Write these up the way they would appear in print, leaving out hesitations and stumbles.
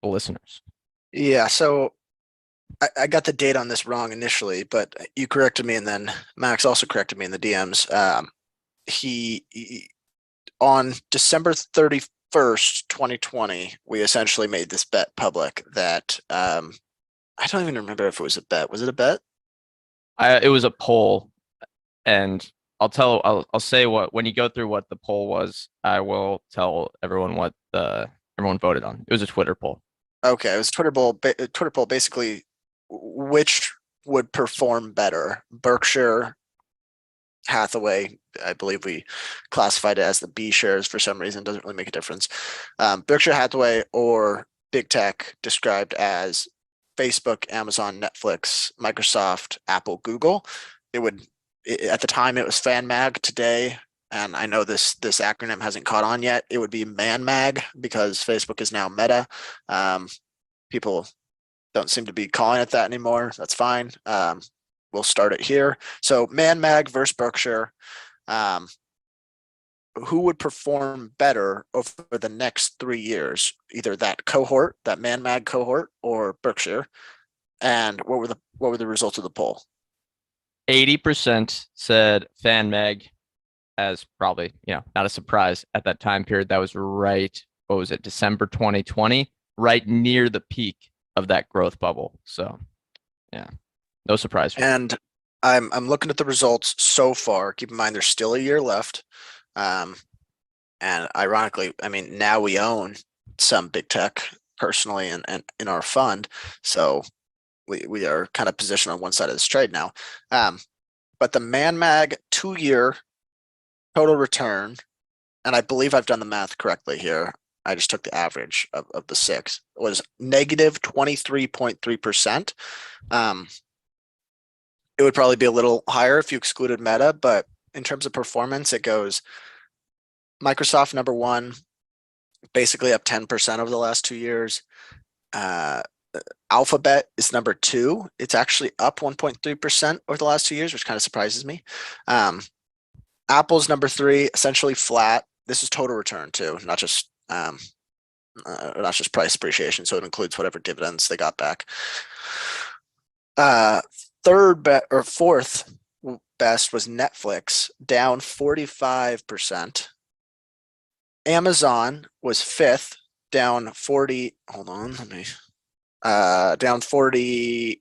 the listeners. Yeah, so I got the date on this wrong initially, but you corrected me, and then Max also corrected me in the DMs. He on December 31st, 2020, we essentially made this bet public that I don't even remember if it was a bet. Was it a bet? It was a poll, and I'll say what when you go through what the poll was, I will tell everyone what everyone voted on. It was a Twitter poll. Okay, it was Twitter poll basically which would perform better, Berkshire, Hathaway. I believe we classified it as the B shares for some reason. Doesn't really make a difference. Berkshire Hathaway or big tech, described as Facebook, Amazon, Netflix, Microsoft, Apple, Google. At the time it was FANMAG. Today, and I know this acronym hasn't caught on yet, it would be ManMag because Facebook is now Meta. People don't seem to be calling it that anymore. That's fine. We'll start it here. So ManMag versus Berkshire. Who would perform better over the next 3 years? Either that cohort, that ManMag cohort, or Berkshire. And what were the results of the poll? 80% said FanMag, as probably, not a surprise at that time period. That was right, what was it, December 2020, right near the peak of that growth bubble. So, yeah, no surprise. And I'm looking at the results so far. Keep in mind, there's still a year left. And ironically, I mean, now we own some big tech personally and in our fund. So we are kind of positioned on one side of this trade now. But the ManMag 2-year total return, and I believe I've done the math correctly here, I just took the average of the six, was negative 23.3%. It would probably be a little higher if you excluded Meta, but in terms of performance, it goes Microsoft number one, basically up 10% over the last 2 years. Alphabet is number two. It's actually up 1.3% over the last 2 years, which kind of surprises me. Apple's number three, essentially flat. This is total return too, not just price appreciation. So it includes whatever dividends they got back. Fourth best was Netflix, down 45%. Amazon was fifth, down 40. Hold on, down 48%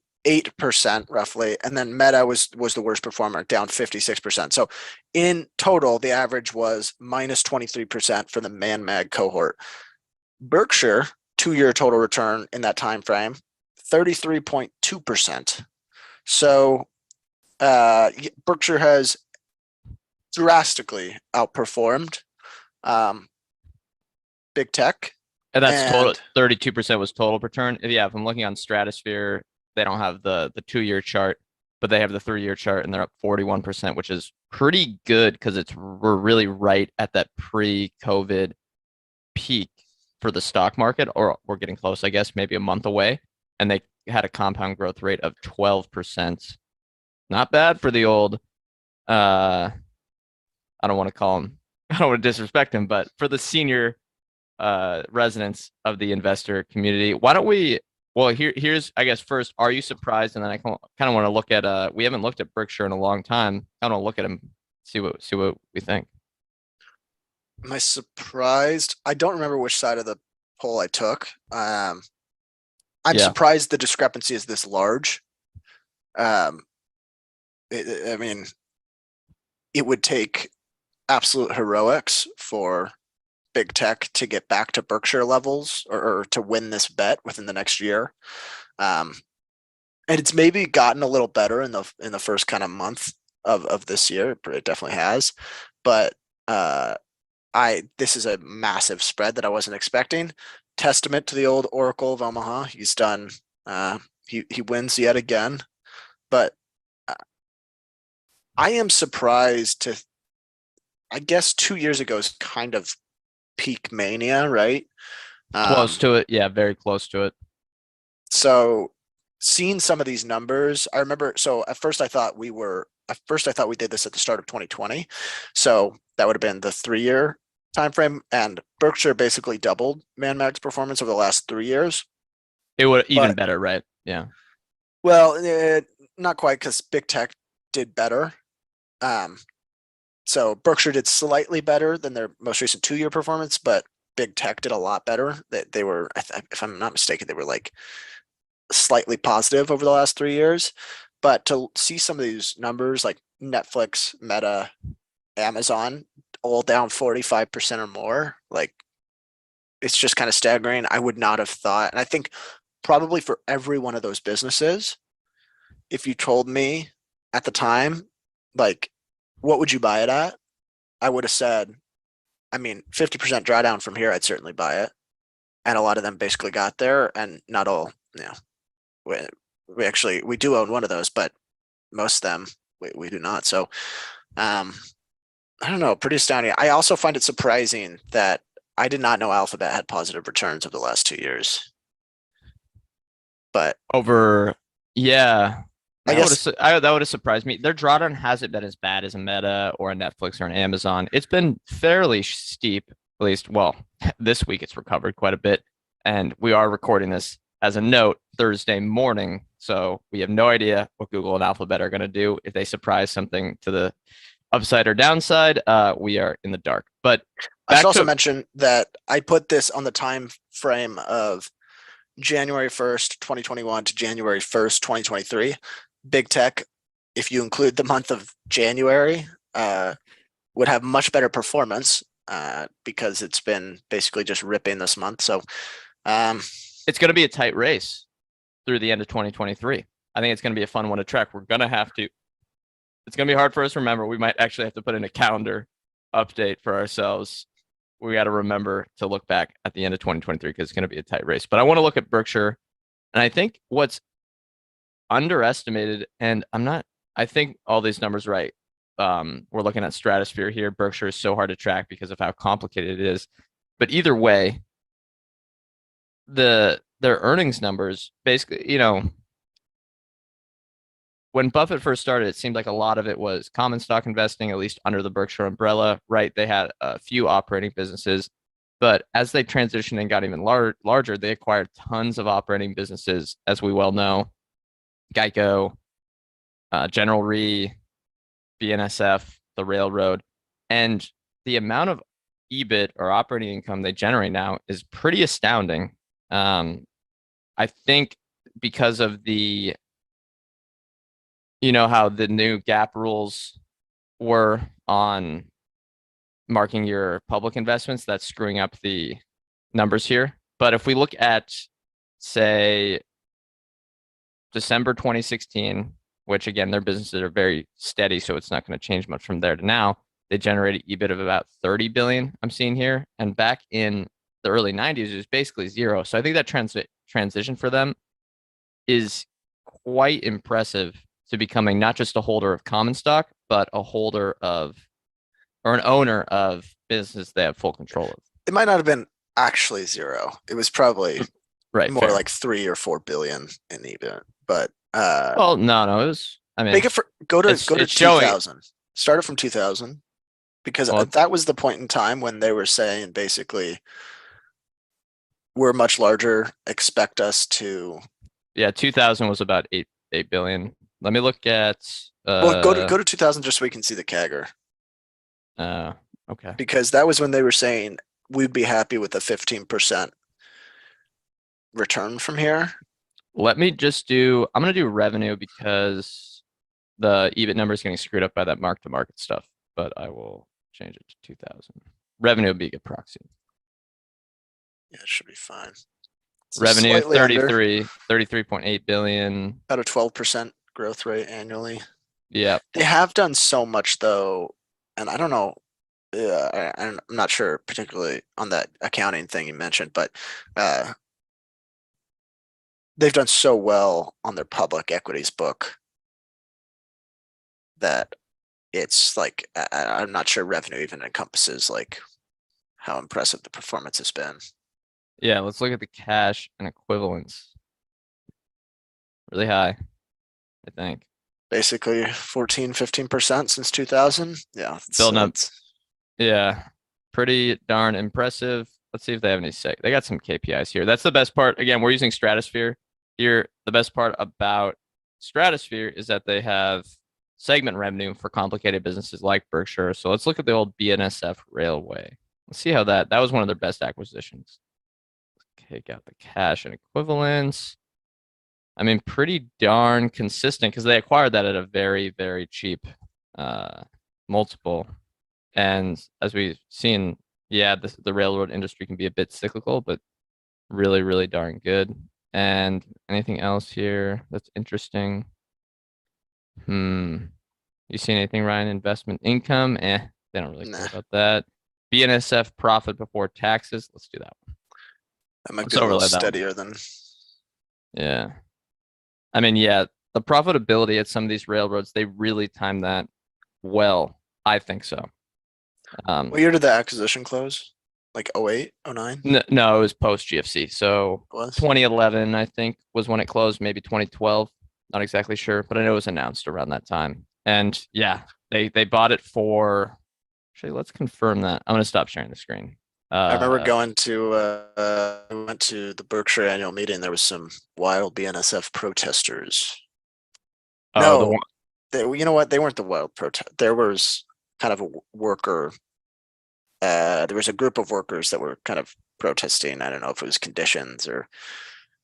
roughly, and then Meta was the worst performer, down 56%. So in total, the average was minus 23% for the ManMag cohort. Berkshire 2-year total return in that time frame, 33.2%. So Berkshire has drastically outperformed big tech. And that's total. 32% was total return. If I'm looking on Stratosphere, they don't have the 2-year chart, but they have the 3-year chart, and they're up 41%, which is pretty good because we're really right at that pre-COVID peak for the stock market, or we're getting close, I guess, maybe a month away, and they had a compound growth rate of 12%. Not bad for the old. I don't want to call him. I don't want to disrespect him, but for the senior residents of the investor community, why don't we? Well, here's I guess first, are you surprised? And then I kind of want to look at we haven't looked at Berkshire in a long time. I want to look at him, see what we think. Am I surprised? I don't remember which side of the poll I took. I'm surprised the discrepancy is this large. I mean, it would take absolute heroics for big tech to get back to Berkshire levels or to win this bet within the next year. And it's maybe gotten a little better in the first kind of month of this year. It definitely has. But this is a massive spread that I wasn't expecting. Testament to the old Oracle of Omaha. He's done he wins yet again. But I am surprised I guess 2 years ago is kind of peak mania, right? Close to it. Yeah, very close to it. So seeing some of these numbers, I remember, so at first I thought we did this at the start of 2020. So that would have been the 3-year time frame, and Berkshire basically doubled ManMag's performance over the last 3 years. It would even But better, right? Yeah. well, not quite because big tech did better. Um, so Berkshire did slightly better than their most recent 2 year performance, but big tech did a lot better. They were, if I'm not mistaken, they were like slightly positive over the last 3 years. But to see some of these numbers like Netflix, Meta, Amazon, all down 45% or more, like it's just kind of staggering. I would not have thought, and I think probably for every one of those businesses, if you told me at the time, like, what would you buy it at? I would have said, I mean, 50% drawdown from here, I'd certainly buy it. And a lot of them basically got there, and not all, you know, we actually, we do own one of those, but most of them we do not. So, um, I don't know, pretty astounding. I also find it surprising that I did not know Alphabet had positive returns over the last 2 years. But Over, yeah. I guess That would have surprised me. Their drawdown hasn't been as bad as a Meta or a Netflix or an Amazon. It's been fairly steep, at least. Well, this week it's recovered quite a bit, and we are recording this as a note Thursday morning, so we have no idea what Google and Alphabet are going to do if they surprise something to the upside or downside. We are in the dark. But I should back also to mention that I put this on the time frame of January 1st, 2021 to January 1st, 2023. Big tech, if you include the month of January, would have much better performance because it's been basically just ripping this month. So it's going to be a tight race through the end of 2023. I think it's going to be a fun one to track. We're going to have to. It's going to be hard for us to remember. We might actually have to put in a calendar update for ourselves. We got to remember to look back at the end of 2023 because it's going to be a tight race. But I want to look at Berkshire, and I think what's underestimated, and I think all these numbers right. We're looking at stratosphere here. Berkshire is so hard to track because of how complicated it is. But either way, their earnings numbers basically, when Buffett first started, it seemed like a lot of it was common stock investing, at least under the Berkshire umbrella, right? They had a few operating businesses, but as they transitioned and got even larger, they acquired tons of operating businesses, as we well know, Geico, General Re, BNSF, the railroad, and the amount of EBIT or operating income they generate now is pretty astounding. I think because of how the new gap rules were on marking your public investments, that's screwing up the numbers here. But if we look at, say, December 2016, which again, their businesses are very steady, so it's not going to change much from there to now. They generated EBIT of about 30 billion, I'm seeing here. And back in the early 90s, it was basically zero. So I think that transition for them is quite impressive to becoming not just a holder of common stock, but a holder of, or an owner of business they have full control of. it might not have been actually zero. It was probably Right, more fair. like 3 or 4 billion in EBIT. But Well, no, it was. I mean, make it for go to it's 2000. Start it from 2000 because well, that was the point in time when they were saying basically we're much larger. Expect us to. yeah, 2000 was about 8 billion. Let me look at. Well, go to 2000 just so we can see the CAGR. Okay. Because that was when they were saying we'd be happy with a 15% return from here. Let me just do. I'm gonna do revenue because the EBIT number is getting screwed up by that mark to market stuff. But I will change it to 2000. Revenue would be a good proxy. Yeah, it should be fine. So Revenue slightly under, 33.8 billion. about a 12% growth rate annually. Yeah. They have done so much though, and I don't know. I'm not sure particularly on that accounting thing you mentioned, but they've done so well on their public equities book that it's like I'm not sure revenue even encompasses like how impressive the performance has been. Yeah, let's look at the cash and equivalents. Really high, I think. Basically 14-15% since 2000. Yeah, Building up. Yeah, pretty darn impressive. let's see if they have any they got some KPIs here. That's the best part. Again, we're using Stratosphere here. The best part about Stratosphere is that they have segment revenue for complicated businesses like Berkshire. So let's look at the old BNSF Railway. Let's see how that was one of their best acquisitions. Take out the cash and equivalents. I mean, pretty darn consistent because they acquired that at a very, very cheap multiple. And as we've seen, yeah, the railroad industry can be a bit cyclical, but really, really darn good. And anything else here that's interesting? You see anything, Ryan? Investment income? They don't really care about that. BNSF profit before taxes. Let's do that one. That might be a little steadier than. Yeah. I mean, yeah, the profitability at some of these railroads, they really time that well. I think so. What year did the acquisition close? Like 08, 09? No, it was post GFC. So 2011, I think, was when it closed. Maybe 2012. Not exactly sure, but I know it was announced around that time. And yeah, they bought it for. Actually, let's confirm that. I'm gonna stop sharing the screen. I remember going to we went to the Berkshire annual meeting. There was some wild BNSF protesters. No, you know what? They weren't the wild protest. There was kind of a worker. There was a group of workers that were kind of protesting. I don't know if it was conditions or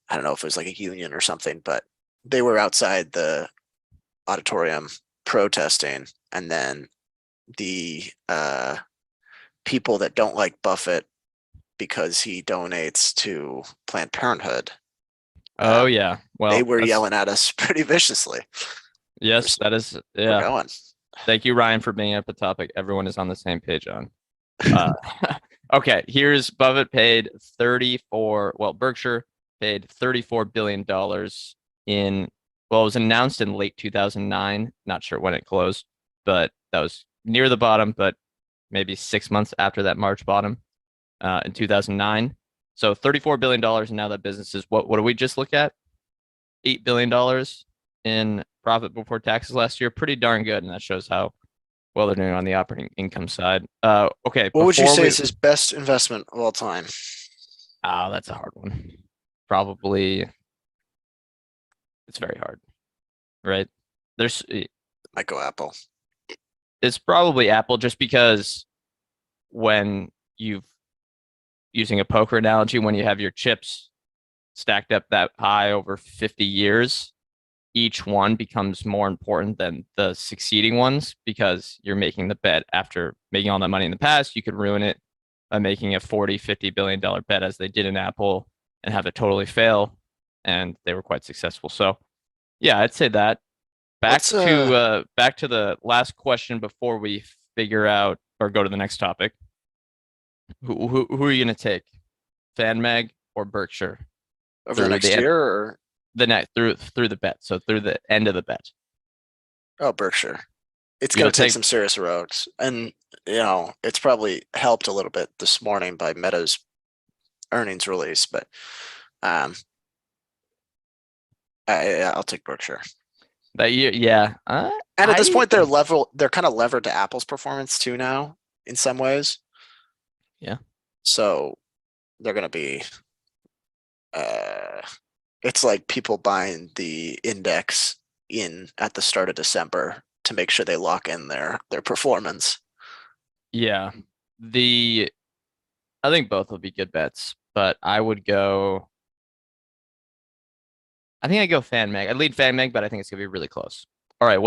I don't know if it was like a union or something, but they were outside the auditorium protesting, and then the people that don't like Buffett because he donates to Planned Parenthood. Oh yeah, well, they were yelling at us pretty viciously. Yes, that is. Yeah. We're going. Thank you, Ryan, for bringing up the topic everyone is on the same page on. Okay, here's Buffett paid Berkshire paid $34 billion it was announced in late 2009. Not sure when it closed, but that was near the bottom, but maybe 6 months after that March bottom in 2009. So $34 billion, and now that business is what do we just look at? $8 billion in profit before taxes last year. Pretty darn good, and that shows how well they're doing on the operating income side. Okay. What would you say is his best investment of all time? Oh, that's a hard one. Probably, it's very hard, right? Might go Apple. It's probably Apple, just because when using a poker analogy, when you have your chips stacked up that high over 50 years, each one becomes more important than the succeeding ones, because you're making the bet after making all that money in the past. You could ruin it by making a $40-50 billion bet, as they did in Apple, and have it totally fail. And they were quite successful. So yeah, I'd say that. Back to the last question before we figure out or go to the next topic. Who are you going to take? FANMAG or Berkshire? Over the next year, or the next through the bet. So through the end of the bet. Oh, Berkshire. It's going to take some serious roads. And, it's probably helped a little bit this morning by Meta's earnings release, but I'll take Berkshire. That year, yeah. And at this point, they're kind of levered to Apple's performance too now, in some ways. Yeah. So they're going to be. It's like people buying the index at the start of December to make sure they lock in their performance. Yeah. I think both will be good bets, but I think I'd go FANMAG. I'd lead FANMAG, but I think it's going to be really close. All right.